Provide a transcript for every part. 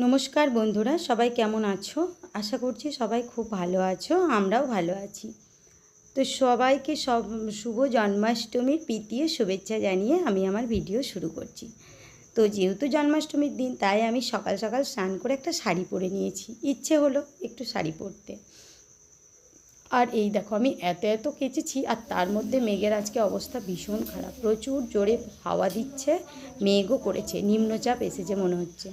নমস্কার বন্ধুরা, সবাই কেমন আছো? আশা করছি সবাই খুব ভালো আছো, আমরাও ভালো আছি। তো সবাইকে শুভ জন্মাষ্টমীর প্রীতি ও শুভেচ্ছা জানিয়ে আমি আমার ভিডিও শুরু করছি। তো যেহেতু জন্মাষ্টমীর দিন, তাই আমি সকাল সকাল স্নান করে একটা শাড়ি পরে নিয়েছি। ইচ্ছে হলো একটু শাড়ি পরতে। আর এই দেখো, আমি এত কেচেছি, আর তার মধ্যে মেঘের আজকে অবস্থা ভীষণ খারাপ। প্রচুর জোরে হাওয়া দিচ্ছে, মেঘও করেছে, নিম্নচাপ এসেছে মনে হচ্ছে।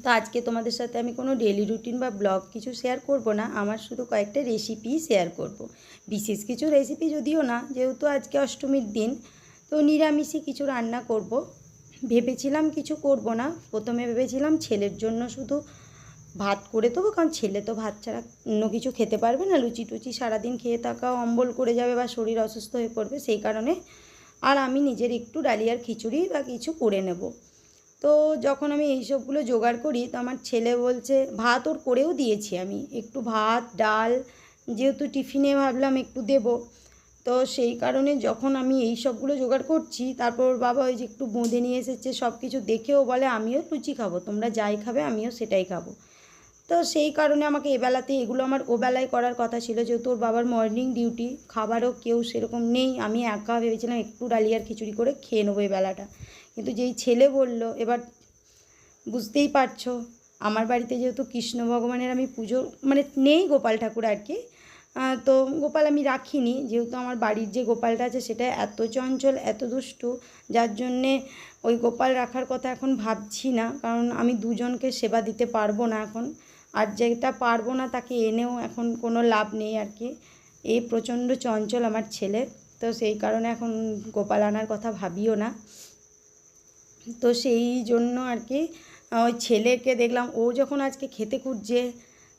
তো আজকে তোমাদের সাথে আমি কোনো ডেলি রুটিন বা ব্লগ কিছু শেয়ার করব না, আমার শুধু কয়েকটা রেসিপি শেয়ার করব। বিশেষ কিছু রেসিপি যদিও না, যেহেতু আজকে অষ্টমীর দিন, তো নিরামিষই কিছু রান্না করব। ভেবেছিলাম কিছু করব না, প্রথমে ভেবেছিলাম ছেলের জন্য শুধু ভাত করে দেবো, কারণ ছেলে তো ভাত ছাড়া অন্য কিছু খেতে পারবে না, লুচি টুচি সারাদিন খেয়ে থাকাও অম্বল করে যাবে বা শরীর অসুস্থ হয়ে পড়বে, সেই কারণে। আর আমি নিজের একটু ডালিয়ার খিচুড়ি বা কিছু করে নেব। তো যখন আমি এইসবগুলো জোগাড় করি, তো আমার ছেলে বলছে, ভাত ওর করেও দিয়েছি আমি, একটু ভাত ডাল, যেহেতু টিফিনে ভাবলাম একটু দেব। তো সেই কারণে যখন আমি এই সবগুলো জোগাড় করছি, তারপর বাবা ওই যে একটু বোঁদে নিয়ে এসেছে, সব কিছু দেখেও বলে আমিও লুচি খাবো, তোমরা যাই খাবে আমিও সেটাই খাবো। তো সেই কারণে আমাকে এবেলাতে এগুলো আমার ওবেলায় করার কথা ছিল, যেহেতু ওর বাবার মর্নিং ডিউটি, খাবারও কেউ সেরকম নেই, আমি একা ভেবেছিলাম একটু ডালিয়ার খিচুড়ি করে খেয়ে নেবো এই বেলাটা। কিন্তু যেই ছেলে বলল, এবার বুঝতেই পারছো, আমার বাড়িতে যেহেতু কৃষ্ণ ভগবানের আমি পুজো, মানে নেই গোপাল ঠাকুর আর কি। তো গোপাল আমি রাখিনি, যেহেতু আমার বাড়ির যে গোপালটা আছে সেটা এত চঞ্চল, এত দুষ্টু, যার জন্যে ওই গোপাল রাখার কথা এখন ভাবছি না, কারণ আমি দুজনকে সেবা দিতে পারবো না এখন। আর যেটা পারবো না তাকে এনেও এখন কোনো লাভ নেই আর কি। এই প্রচণ্ড চঞ্চল আমার ছেলে, তো সেই কারণে এখন গোপাল আনার কথা ভাবিও না। তো সেই জন্য আর কি ওই ছেলেকে দেখলাম ও যখন আজকে খেতে খুঁজছে,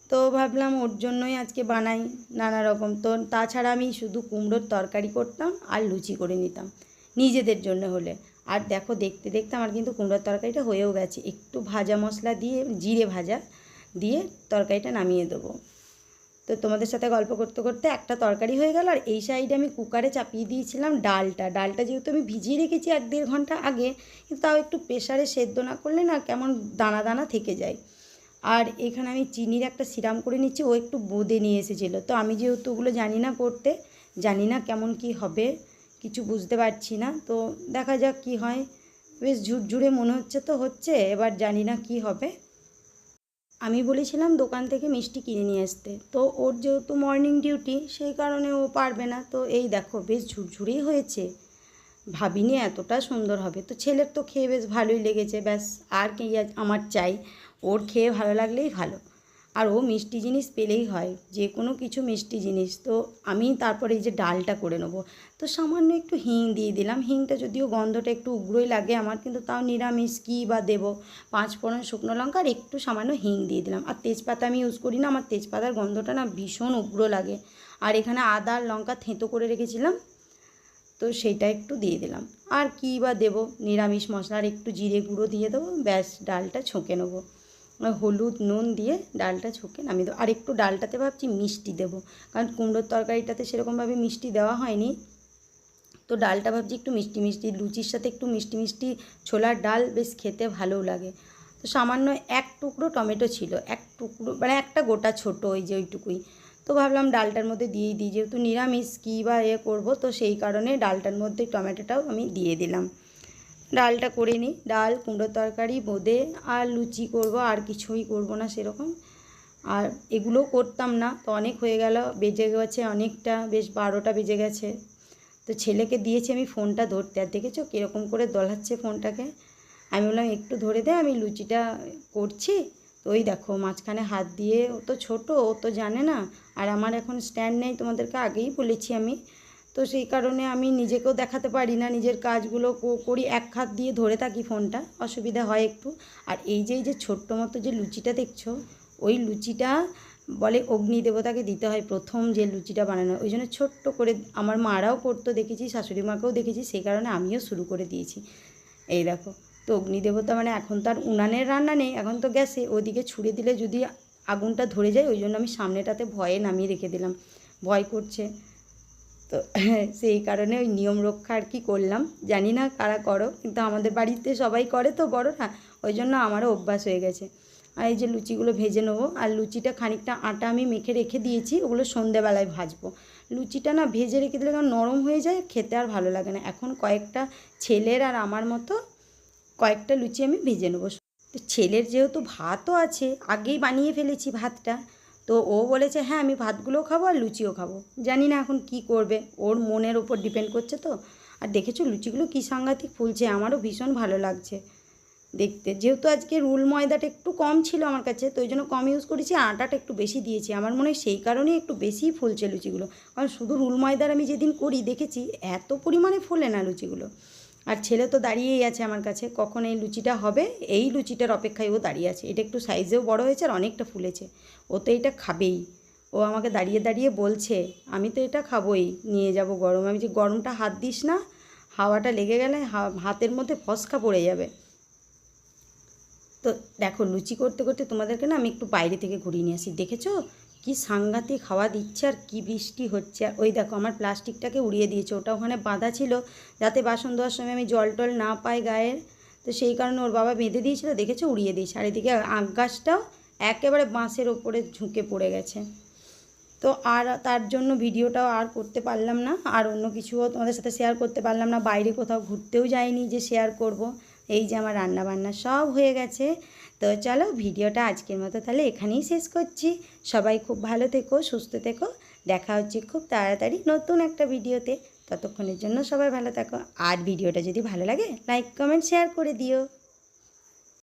তো ভাবলাম ওর জন্যই আজকে বানাই নানা রকম। তো তাছাড়া আমি শুধু কুমড়োর তরকারি করতাম আর লুচি করে নিতাম নিজেদের জন্য হলে। আর দেখো, দেখতে দেখতে আমার কিন্তু কুমড়োর তরকারিটা হয়েও গেছে, একটু ভাজা মশলা দিয়ে, জিরে ভাজা দিয়ে তরকারিটা নামিয়ে দেবো। তো তোমাদের সাথে গল্প করতে করতে একটা তরকারি হয়ে গেল, আর এই সাইডে আমি কুকারে চাপিয়ে দিয়েছিলাম ডালটা যেহেতু আমি ভিজিয়ে রেখেছি 1-1.5 ঘন্টা আগে, কিন্তু তাও একটু প্রেশারে সেদ্ধ না করলে না কেমন দানা দানা থেকে যায়। আর এখানে আমি চিনির একটা সিরাম করে নিচ্ছি, ও একটু বোঁদে নিয়ে এসেছিলো, তো আমি যেহেতু ওগুলো জানি না করতে, জানি না কেমন কি হবে, কিছু বুঝতে পারছি না, তো দেখা যাক কি হয়। বেশ ঝুরঝুরে মনে হচ্ছে, তো হচ্ছে, এবার জানি না কি হবে। আমি বলেছিলাম দোকান থেকে মিষ্টি কিনে নিয়ে আসতে, তো ওর যেহেতু মর্নিং ডিউটি, সেই কারণে ও পারবে না। তো এই দেখো, বেশ ঝুরঝুরেই হয়েছে, ভাবিনি এতটা সুন্দর হবে। তো ছেলের তো খেয়ে বেশ ভালোই লেগেছে, ব্যাস আর কি আমার চাই, ওর খেয়ে ভালো লাগলেই ভালো। আর ও মিষ্টি জিনিস পেলেই হয়, যে কোনো কিছু মিষ্টি জিনিস। তো আমি তারপরে এই যে ডালটা করে নেবো, তো সামান্য একটু হিং দিয়ে দিলাম, হিংটা যদিও গন্ধটা একটু উগ্রই লাগে আমার, কিন্তু তাও নিরামিষ কী বা দেবো। 5 ফোড়ন, শুকনো লঙ্কা আর একটু সামান্য হিং দিয়ে দিলাম। আর তেজপাতা আমি ইউজ করি না, আমার তেজপাতার গন্ধটা না ভীষণ উগ্র লাগে। আর এখানে আদা আর লঙ্কা থেঁতো করে রেখেছিলাম, তো সেইটা একটু দিয়ে দিলাম। আর কী বা দেবো, নিরামিষ মশলা, আর একটু জিরে গুঁড়ো দিয়ে দেবো, ব্যাস ডালটা ছকে নেবো। হলুদ নুন দিয়ে ডালটা ছকে নামিয়ে দেবো। আর একটু ডালটাতে ভাবছি মিষ্টি দেবো, কারণ কুমড়োর তরকারিটাতে সেরকমভাবে মিষ্টি দেওয়া হয়নি, তো ডালটা ভাবছি একটু মিষ্টি মিষ্টি, লুচির সাথে একটু মিষ্টি মিষ্টি ছোলার ডাল বেশ খেতে ভালোও লাগে। তো সামান্য এক টুকরো টমেটো ছিল, এক টুকরো মানে একটা গোটা ছোট, ওই যে ওইটুকুই। তো ভাবলাম ডালটার মধ্যে দিয়েই দিই, যেহেতু নিরামিষ কী বা করবো, তো সেই কারণে ডালটার মধ্যে টমেটোটাও আমি দিয়ে দিলাম। ডালটা করে নিই, ডাল, কুমড়োর তরকারি, বোঁদে আর লুচি করব, আর কিছুই করব না সেরকম। আর এগুলোও করতাম না, তো অনেক হয়ে গেল, বেজে গেছে অনেকটা, বেশ 12টা বেজে গেছে। তো ছেলেকে দিয়েছি আমি ফোনটা ধরতে, আর দেখেছো কীরকম করে দোলাচ্ছে ফোনটাকে। আমি বললাম একটু ধরে দে, আমি লুচিটা করছি। তো ওই দেখো মাঝখানে হাত দিয়ে, ও তো ছোটো, ও তো জানে না। আর আমার এখন স্ট্যান্ড নেই, তোমাদেরকে আগেই বলেছি আমি। তো সেই কারণে আমি নিজেকেও দেখাতে পারি না, নিজের কাজগুলো করি, এক হাত দিয়ে ধরে থাকি ফোনটা, অসুবিধা হয় একটু। আর এই যে ছোট্ট মতো যে লুচিটা দেখছো, ওই লুচিটা বলে অগ্নি দেবতাকে দিতে হয় প্রথম, যে লুচিটা বানানো, ওই জন্য ছোট্ট করে আমার মারাও করতো দেখেছি, শাশুড়ি মাকেও দেখেছি, সেই কারণে আমিও শুরু করে দিয়েছি। এই দেখো, তো অগ্নিদেবতা মানে এখন তো আর উনানের রান্না নেই, এখন তো গ্যাসে, ওদিকে ছুঁড়ে দিলে যদি আগুনটা ধরে যায়, ওই জন্য আমি সামনেটাতে ভয়ে নামিয়ে রেখে দিলাম, ভয় করছে। তো সেই কারণে ওই নিয়ম রক্ষা আর কি করলাম। জানি না কারা করো, কিন্তু আমাদের বাড়িতে সবাই করে তো বড়রা, ওই জন্য আমারও অভ্যাস হয়ে গেছে। আর এই যে লুচিগুলো ভেজে নেবো, আর লুচিটা খানিকটা আটা আমি মেখে রেখে দিয়েছি, ওগুলো সন্ধেবেলায় ভাজবো। লুচিটা না ভেজে রেখে দিলে কারণ নরম হয়ে যায়, খেতে আর ভালো লাগে না। এখন কয়েকটা ছেলের আর আমার মতো কয়েকটা লুচি আমি ভেজে নেবো। তো ছেলের যেহেতু ভাতও আছে, আগেই বানিয়ে ফেলেছি ভাতটা, তো ও বলেছে হ্যাঁ আমি ভাতগুলোও খাবো আর লুচিও খাবো। জানি না এখন কি করবে, ওর মনের ওপর ডিপেন্ড করছে তো। আর দেখেছো লুচিগুলো কী সাংঘাতিক ফুলছে, আমারও ভীষণ ভালো লাগছে দেখতে। যেহেতু আজকে রুল ময়দাটা একটু কম ছিল আমার কাছে, তো ওই জন্য কম ইউজ করেছি, আটাটা একটু বেশি দিয়েছি। আমার মনে হয় সেই কারণেই একটু বেশিই ফুলছে লুচিগুলো। কারণ শুধু রুল ময়দার আমি যেদিন করি দেখেছি এত পরিমাণে ফোলে না লুচিগুলো। আর ছেলে তো দাঁড়িয়েই আছে আমার কাছে, কখন এই লুচিটা হবে এই লুচিটার অপেক্ষায় ও দাঁড়িয়ে আছে। এটা একটু সাইজেও বড় হয়েছে আর অনেকটা ফুলেছে, ও তো এটা খাবেই। ও আমাকে দাঁড়িয়ে দাঁড়িয়ে বলছে আমি তো এটা খাবোই, নিয়ে যাব গরম। আমি যে গরমটা হাত দিস না, হাওয়াটা লেগে গেলে হাতের মধ্যে ফসকা পড়ে যাবে। তো দেখো লুচি করতে করতে তোমাদেরকে না আমি একটু বাইরে থেকে ঘুরিয়ে নিয়ে আসি। দেখেছো কি সাংঘাতিক হাওয়া দিচ্ছে আর কি বৃষ্টি হচ্ছে। আর ওই দেখো আমার প্লাস্টিকটাকে উড়িয়ে দিয়েছে, ওটা ওখানে বাঁধা ছিল যাতে বাসন ধোয়ার সময় আমি জল টল না পাই গায়ের, তো সেই কারণে ওর বাবা বেঁধে দিয়েছিল, দেখেছো উড়িয়ে দিয়েছে। আর এদিকে আখ গাছটাও একেবারে বাঁশের ওপরে ঝুঁকে পড়ে গেছে। তো আর তার জন্য ভিডিওটাও আর করতে পারলাম না, আর অন্য কিছুও তোমাদের সাথে শেয়ার করতে পারলাম না। বাইরে কোথাও ঘুরতেও যাইনি যে শেয়ার করব। এই যে আমার রান্না বান্না সব হয়ে গেছে। তো চলো ভিডিওটা আজকের মতো তাহলে এখানেই শেষ করছি। সবাই খুব ভালো থেকো, সুস্থ থেকো। দেখা হচ্ছে খুব তাড়াতাড়ি নতুন একটা ভিডিওতে। ততক্ষণের জন্য সবাই ভালো থাকো। আর ভিডিওটা যদি ভালো লাগে লাইক কমেন্ট শেয়ার করে দিও।